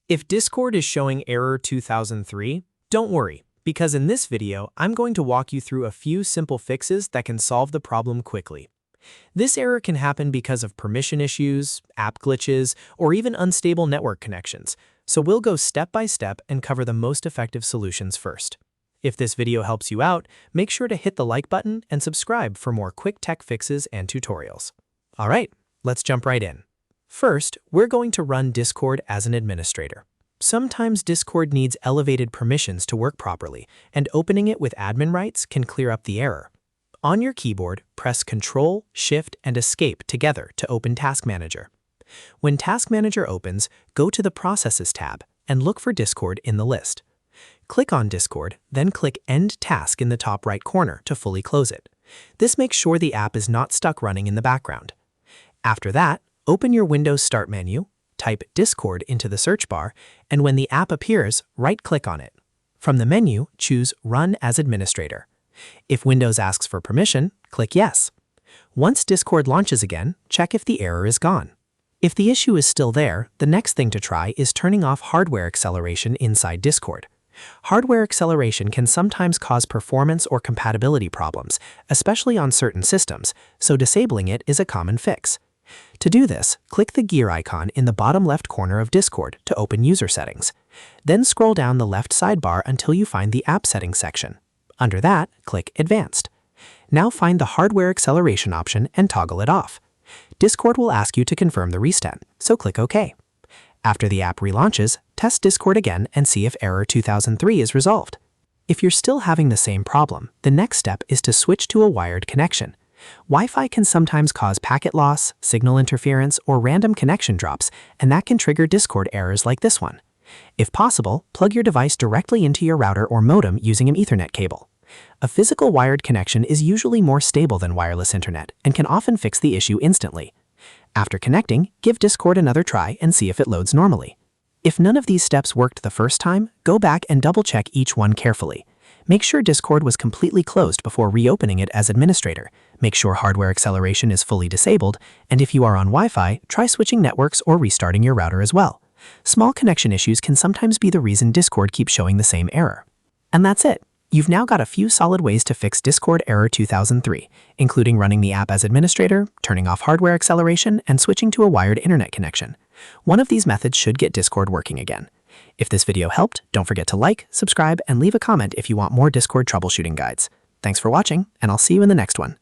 If Discord is showing error 2003, don't worry, because in this video, I'm going to walk you through a few simple fixes that can solve the problem quickly. This error can happen because of permission issues, app glitches, or even unstable network connections, so we'll go step by step and cover the most effective solutions first. If this video helps you out, make sure to hit the like button and subscribe for more quick tech fixes and tutorials. Alright, let's jump right in. First, we're going to run Discord as an administrator. Sometimes Discord needs elevated permissions to work properly, and opening it with admin rights can clear up the error. On your keyboard, press Ctrl, Shift, and Escape together to open Task Manager. When Task Manager opens, go to the Processes tab and look for Discord in the list. Click on Discord, then click End Task in the top right corner to fully close it. This makes sure the app is not stuck running in the background. After that, open your Windows Start menu, type Discord into the search bar, and when the app appears, right-click on it. From the menu, choose Run as Administrator. If Windows asks for permission, click Yes. Once Discord launches again, check if the error is gone. If the issue is still there, the next thing to try is turning off hardware acceleration inside Discord. Hardware acceleration can sometimes cause performance or compatibility problems, especially on certain systems, so disabling it is a common fix. To do this, click the gear icon in the bottom left corner of Discord to open User Settings. Then scroll down the left sidebar until you find the App Settings section. Under that, click Advanced. Now find the Hardware Acceleration option and toggle it off. Discord will ask you to confirm the reset, so click OK. After the app relaunches, test Discord again and see if error 2003 is resolved. If you're still having the same problem, the next step is to switch to a wired connection. Wi-Fi can sometimes cause packet loss, signal interference, or random connection drops, and that can trigger Discord errors like this one. If possible, plug your device directly into your router or modem using an Ethernet cable. A physical wired connection is usually more stable than wireless internet and can often fix the issue instantly. After connecting, give Discord another try and see if it loads normally. If none of these steps worked the first time, go back and double-check each one carefully. Make sure Discord was completely closed before reopening it as administrator. Make sure hardware acceleration is fully disabled, and if you are on Wi-Fi, try switching networks or restarting your router as well. Small connection issues can sometimes be the reason Discord keeps showing the same error. And that's it. You've now got a few solid ways to fix Discord error 2003, including running the app as administrator, turning off hardware acceleration, and switching to a wired internet connection. One of these methods should get Discord working again. If this video helped, don't forget to like, subscribe, and leave a comment if you want more Discord troubleshooting guides. Thanks for watching, and I'll see you in the next one.